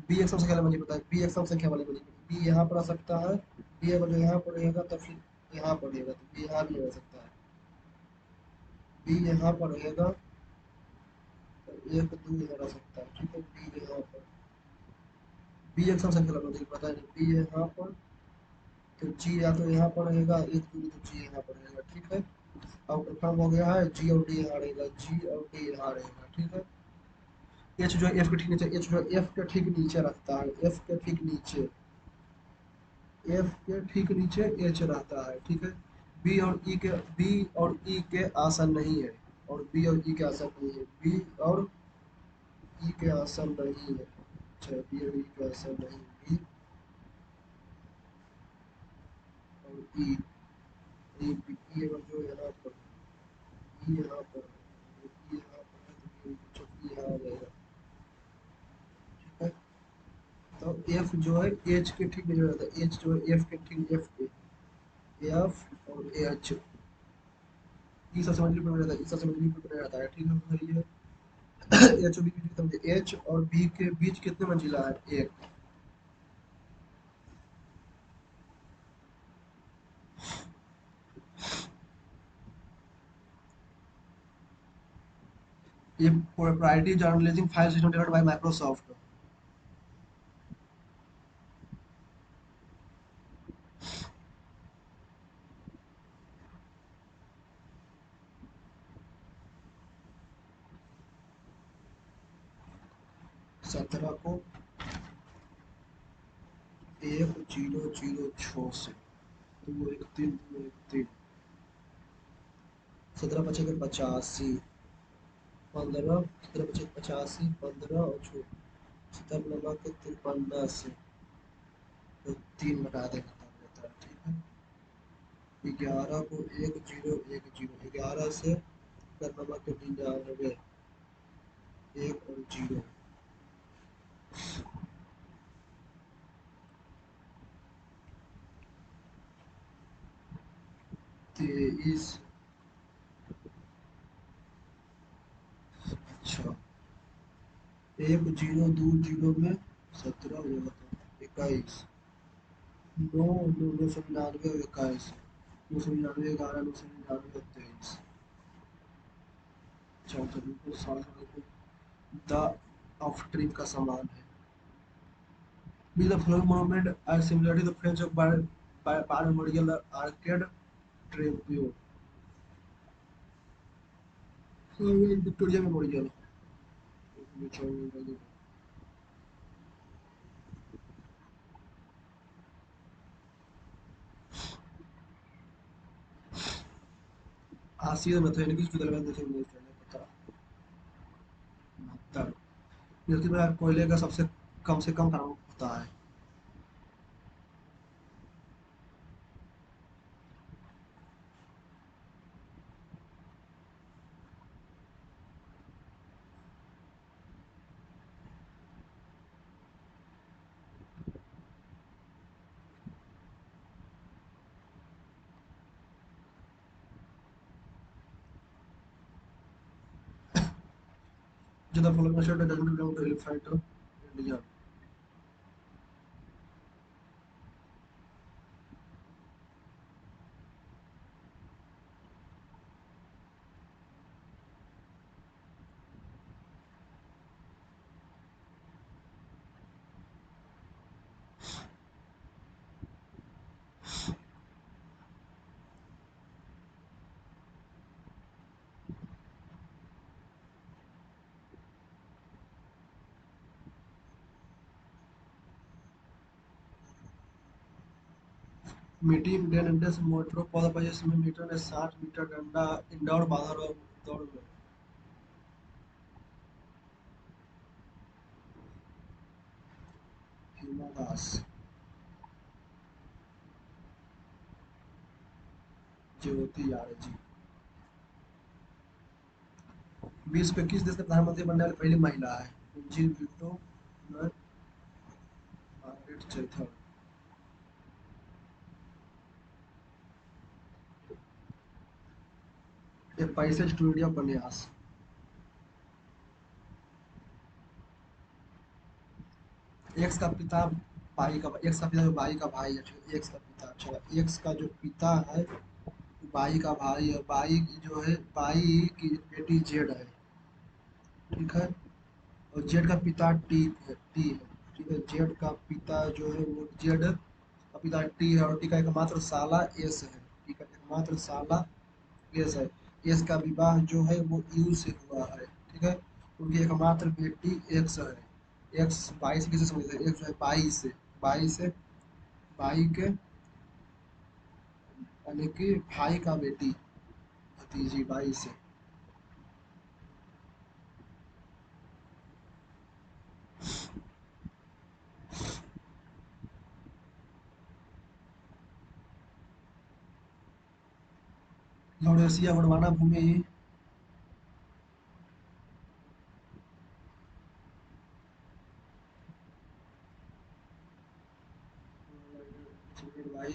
बी एक संख्या वाला मंजिल होता है, बी एक संख्या वाले मंजिल, बी यहाँ पर आ सकता है, बी अगर यहाँ पर रहेगा तो फिर यहाँ पर रहेगा तो बी यहाँ भी रह सकता है, बी यहाँ पर रहेगा तो एक दो यहाँ रह सकता है, ठीक है। बी यहाँ पर बी एक संख्या वाला मंजिल पता नहीं, बी यहाँ पर तो जी या तो यहाँ पर रहेगा एक दो तो जी यहाँ पर रहेगा, ठीक है। अब कंफर्म हो गया है, जी और डी यहाँ रहेगा, जी और डी यहाँ रहेगा, ठीक है। एच जो है एफ के ठीक नीचे, एच जो है एफ के ठीक नीचे रखता है, एफ के ठीक नीचे, एफ के ठीक नीचे एच रहता है, ठीक है। बी और ई के बी और ई के आसन नहीं है, और बी और ई के आसन नहीं है, बी और ई के आसन नहीं है, अच्छा बी और ई के आसन नहीं, बी और ई ई ई अगर जो यहाँ पर ई यहाँ पर ई यहाँ पर है तो बी और ई यहाँ आ जाएगा, ठीक है। तो एफ जो है एच के ठीक नीचे रहता है, एच जो है एफ के ठीक एफ के एफ और एच ई सबसे मंजिल पर रहता है, ई सबसे मंजिल पर रहता है, ठीक है। तो ये एच और बी के बीच समझे, एच और बी के बीच कितने मंजिला है? एक। ये proprietary journalism file system developed by Microsoft. 17 को 1006 से 213 213 17 25 85 पंद्रह, कितने बचे? 85, 15 और छूट 70 नमक 53 से तो 3 घटा देना था रहता है, ठीक है। 11 को 1 0 1 0, 11 से कर नमक के 99, 1 और 0, 23। अच्छा, 1 0 2 0 में 17 हो जाएगा तो 21, 9 9 999 और 21, 999 11 999 और 23, 14 बिल्कुल 7 द ऑफ ट्रिप का सामान है। Be the following monument are similar to the French of Bar Memorial Arcade Tribute. Victoria memorial. Asia में था यानी कि उसकी गलत देखे नहीं पता। 69 पृथ्वी पर कोयले का सबसे कम से कम काम होता है। जो the following shot doesn't belong to Elephant India. मीटिंग डेन इंडेक्स मोटरो पौधा 25 मीटर ने 60 मीटर डंडा इंडोर बाहर और दौड़ में। हिमा दास, ज्योति यादव। विश्व के किस देश के प्रधानमंत्री बनने वाली पहली महिला है? जिल विक्टो, मार्gaरेट चैथर। ये पैसे स्टूडियो उपन्यास। एक्स का पिता बाई का, एक्स का पिता जो बाई का भाई है, ठीक है? एक्स का पिता, अच्छा, एक्स का जो पिता है बाई का भाई है, बाई की जो है बाई की बेटी जेड है, ठीक है। और जेड का पिता टी है, ठीक है। जेड का पिता जो है वो जेड का पिता टी है और टी का एकमात्र साला एस है, ठीक है, एकमात्र साला एस है। एस का विवाह जो है वो यू से हुआ है, ठीक है। उनकी एकमात्र बेटी एक्स है। एक्स 22 किसे समझते हैं? एक्स जो है 22 से, 22 से, बाई के यानी कि भाई का बेटी, भतीजी 22 से। लॉरेशिया गोंडवाना भूमि। भाई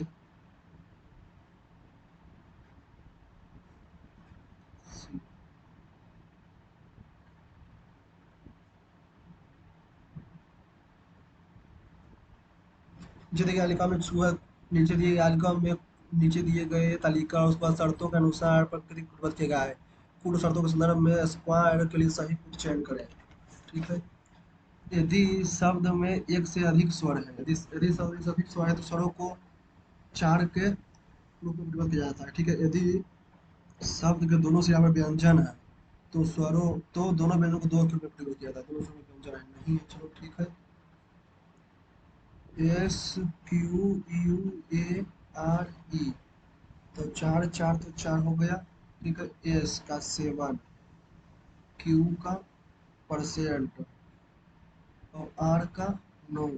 नीचे दिए गए तालिका में छुआ नीचे दिए तालिका में नीचे दिए गए तालिका और उसके बाद शर्तों के अनुसार प्रकृति पूर्वक किया गया है। पूर्ण शर्तों के संदर्भ में स्क्वायर के लिए सही कुछ चयन करें, ठीक है। यदि शब्द में एक से अधिक स्वर है, यदि यदि शब्द से अधिक स्वर है तो स्वरों को चार के रूप में विभक्त किया जाता है, ठीक है। यदि शब्द के दोनों सिरा में व्यंजन है तो स्वरों तो दोनों व्यंजनों को दो के रूप में प्रयोग किया जाता है। दोनों स्वरों में व्यंजन है नहीं है, चलो ठीक है। S Q U A R E, तो चार चार तो चार हो गया, ठीक है। एस का 7, क्यू का परसेंट और आर का 9।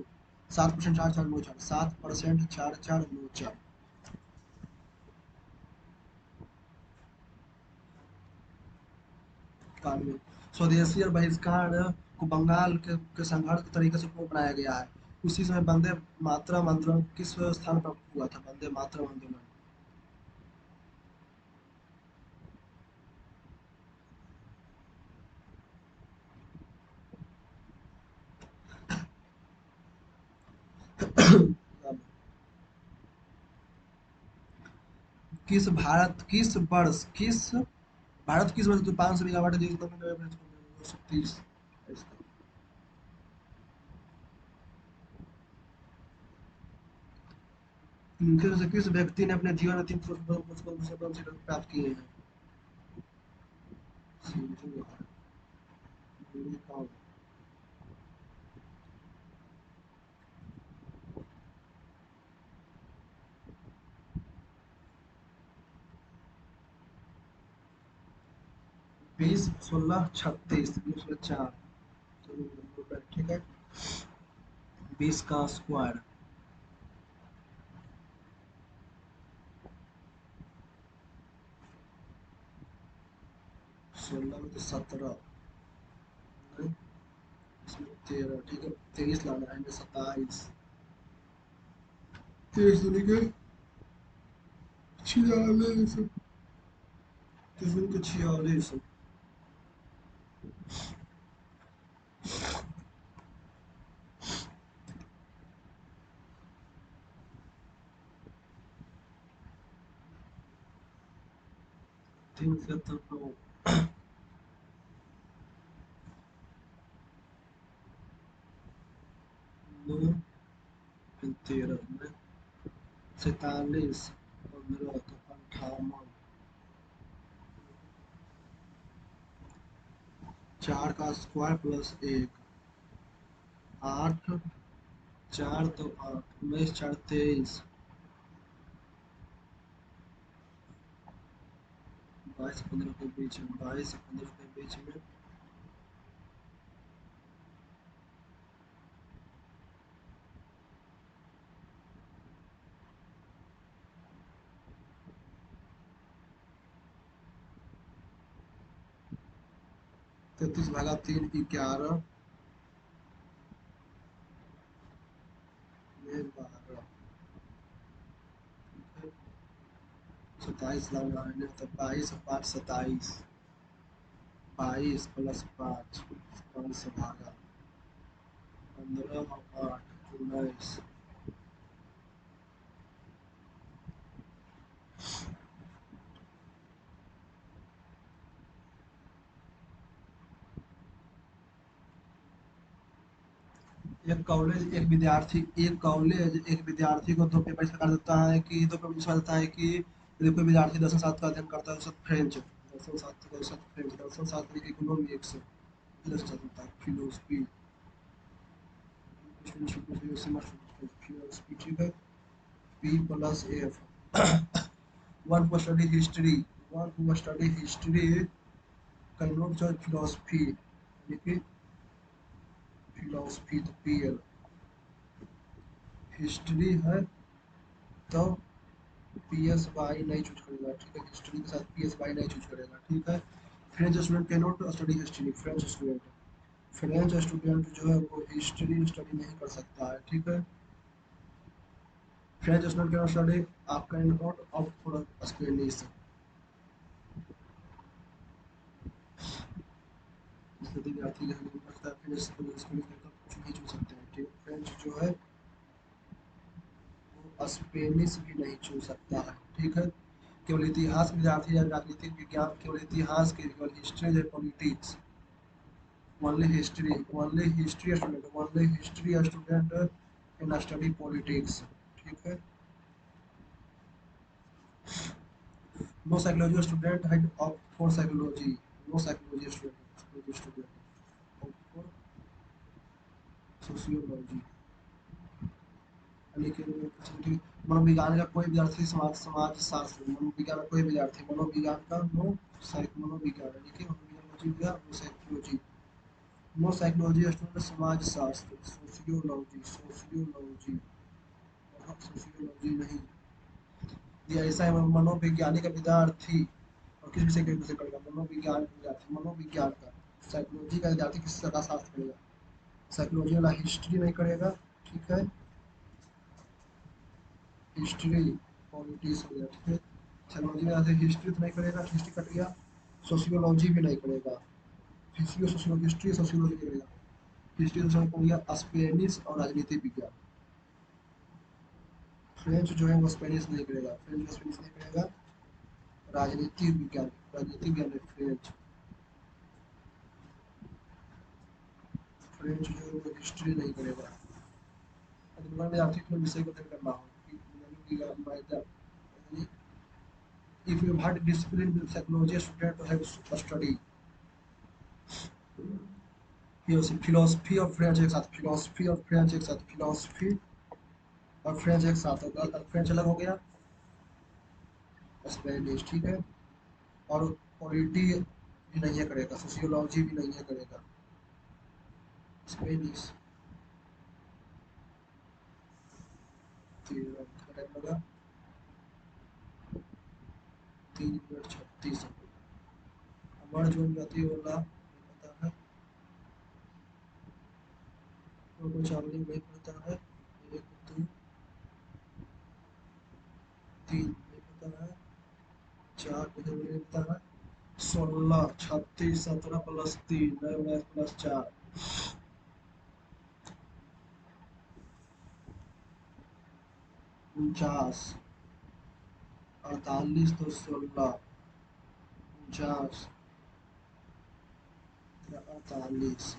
7% 4 4 9 4 7% 4 4 9 4 कानून। स्वदेशी और बहिष्कार को बंगाल के संघर्ष के तरीके से क्यों बनाया गया है? उसी समय वंदे मातरम आंदोलन किस स्थान पर हुआ था? वंदे मातरम आंदोलन किस भारत किस वर्ष 500 मेगावाट है? 230। इनमें से किस व्यक्ति ने अपने जीवन में 3 पुरस्कार प्राप्त किए हैं? सिंधु कौन? 20 16 36 20 4। ठीक है। 20 का स्क्वायर 16 में तो 17 नहीं, इसमें 13। ठीक है, 23 लाना है, 27। 23 दूनी के 46। 23 दूनी के 46। 3 7 9। 9 फिर 13 में 47। 15 तो 58। 4 का स्क्वायर प्लस 1 8। 4 तो 8 19 4 23। 22 15 के बीच में 22 15 के बीच में 33/3 11 में 12। 27 लाना है तो 22 5 27। 22 प्लस 5 5 से भागा 15 और 8 19। एक विद्यार्थी को दो पेपर सरकार देता है कि दो पेपर दूसरा देता है कि यदि कोई विद्यार्थी दर्शन शास्त्र का अध्ययन करता है तो फ्रेंच दर्शन शास्त्र का फ्रेंच दर्शन शास्त्र की इकोनॉमिक्स फिलोसफी फिलोसफी। ठीक है। P plus F. वन को स्टडी हिस्ट्री वन को स्टडी हिस्ट्री कैन नॉट जज फिलोसफी यानी कि फिलोसफी तो पी एल हिस्ट्री है तो पी एस वाई नहीं चूज करेगा। ठीक है, हिस्ट्री के साथ पी एस वाई नहीं चूज करेगा। ठीक है। French student can not study history. French student जो है वो हिस्ट्री स्टडी नहीं कर सकता है। ठीक है। French student can not study आप can not opt for Spanish. स्थिति विद्यार्थी नहीं करता फ्रेंच स्पेनिश कुछ नहीं चूज सकते हैं। ठीक है। फ्रेंच जो है वो स्पेनिश भी नहीं चूज सकता है। ठीक है। केवल इतिहास विद्यार्थी या राजनीतिक विज्ञान केवल इतिहास के केवल history politics only history student in study politics. ठीक है। No psychology student head of for psychology. No psychology student for sociology यानी कि मनोविज्ञान का कोई विद्यार्थी समाज शास्त्र मनोविज्ञान का कोई विद्यार्थी मनोविज्ञान का नो साइक मनोविज्ञान यानी कि मनोविज्ञान जी गया, वो साइकोलॉजी। नो साइकोलॉजी स्टूडेंट समाज शास्त्र, सोशियोलॉजी, सोशियोलॉजी, सोशियोलॉजी नहीं। ये ऐसा है मनोवैज्ञानिक का विद्यार्थी और किस विषय के करेगा, मनोविज्ञान का विद्यार्थी, मनोविज्ञान का। साइकोलॉजी का विद्यार्थी किस का शास्त्र करेगा, साइकोलॉजी वाला हिस्ट्री नहीं करेगा, ठीक है, हिस्ट्री पॉलिटिक्स हो गया, ठीक है। साइकोलॉजी में जैसे हिस्ट्री तो नहीं करेगा, हिस्ट्री कट गया। सोशियोलॉजी भी नहीं करेगा, हिस्ट्री सोशियोलॉजी, हिस्ट्री सोशियोलॉजी करेगा। हिस्ट्री तो समझ गया, स्पेनिश और राजनीति विज्ञान। फ्रेंच जो है वो स्पेनिश नहीं करेगा, फ्रेंच स्पेनिश नहीं करेगा। राजनीति विज्ञान, राजनीति विज्ञान में फ्रेंच, फ्रेंच जो है वो हिस्ट्री नहीं करेगा। अनुमान में आर्थिक विषय को तय करना हो कि if you had discipline with psychology student to have study philosophy और फ्रेंच एक साथ, फिलोसफी और फ्रेंच एक साथ, फिलोसफी और फ्रेंच एक साथ होगा, फ्रेंच अलग हो गया, स्पेनिश, ठीक है। और पॉलिटी भी नहीं है करेगा, सोशियोलॉजी भी नहीं है करेगा, स्पेनिश। टाइम लगा 3 मिनट 36 सेकंड। हमारा जो जाती है वाला पता है, वो कुछ आगे नहीं पता है, 1 2 3 नहीं पता है, 4 नहीं पता है, 16 36 17 +3 9 प्लस 4 49 48 तो 16 49 48।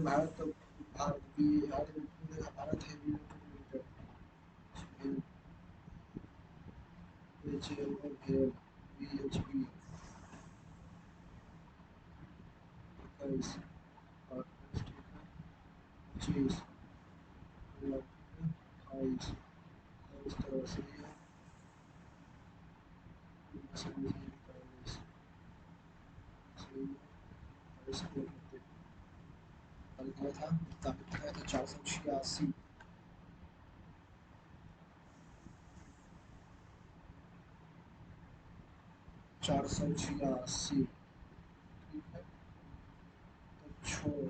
भारत, भारत भी, भारत हेवी लिमिटेड, VHP 21 और 25 28 इस तरह से है, सही है, सही है, इसको गया था, ताकत गया था 486, 486, ठीक है। तो छोड़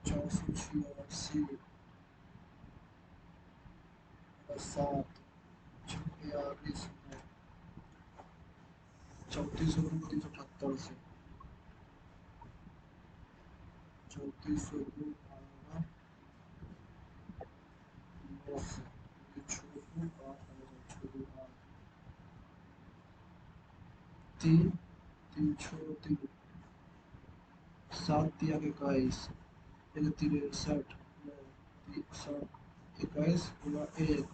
486 7 46 3478 से 3400 9 से छोटू 3 3 छोड़ो 3 7 दिया के 21 एक 63 21 गुना 1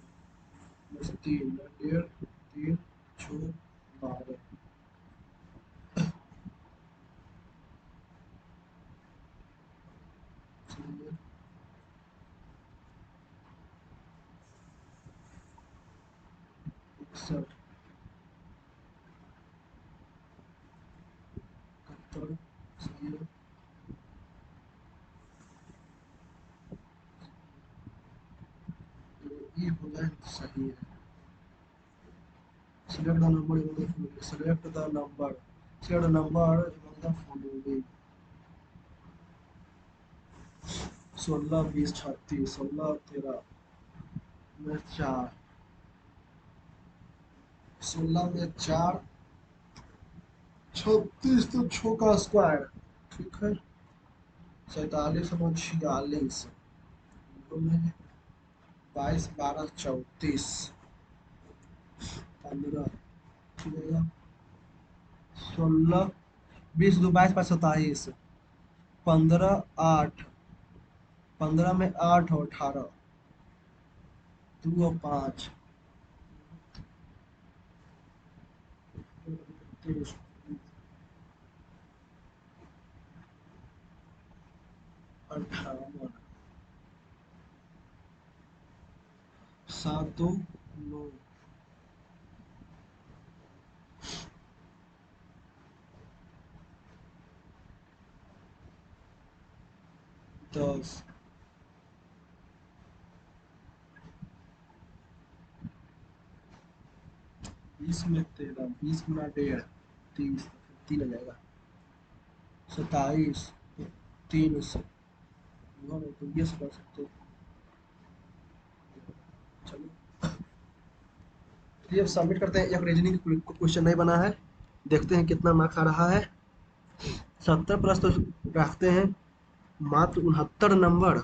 बस 3 1.5 3 छो 12 61 71 सही है। ये हो जाए तो सही है। select the number among the following, select the number, select the number among the following, 16 20 36 16 13 में 4, 16 में 4 36 तो 6 का स्क्वायर, ठीक है। 47 और 46 में 22 12 34 15, ठीक है। 16 20 2 22 5 27 15 8 15 में 8 और 18 2 और 5 58 7 2 9 10 20 में 13 20 गुना 1.5 30 3 आ जाएगा 27 3 से तो ये कर सकते हो। चलो ये सबमिट करते हैं। एक रीजनिंग क्वेश्चन नहीं बना है, देखते हैं कितना मार्क्स आ रहा है। 70 प्लस तो रखते हैं, मात्र 69 नंबर,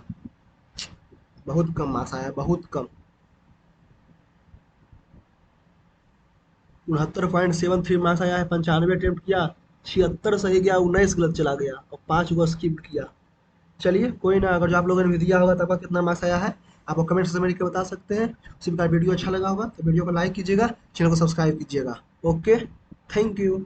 बहुत कम मार्क्स आया, बहुत कम। 69.73 मार्क्स आया है। 95 अटेम्प्ट किया, 76 सही गया, 19 गलत चला गया और 5 गो स्किप किया। चलिए कोई ना, अगर जो आप लोगों ने भी दिया होगा तब कितना मार्क्स आया है आप वो कमेंट सेक्शन में लिख के बता सकते हैं। उसी प्रकार वीडियो अच्छा लगा होगा तो वीडियो को लाइक कीजिएगा, चैनल को सब्सक्राइब कीजिएगा। Okay, thank you.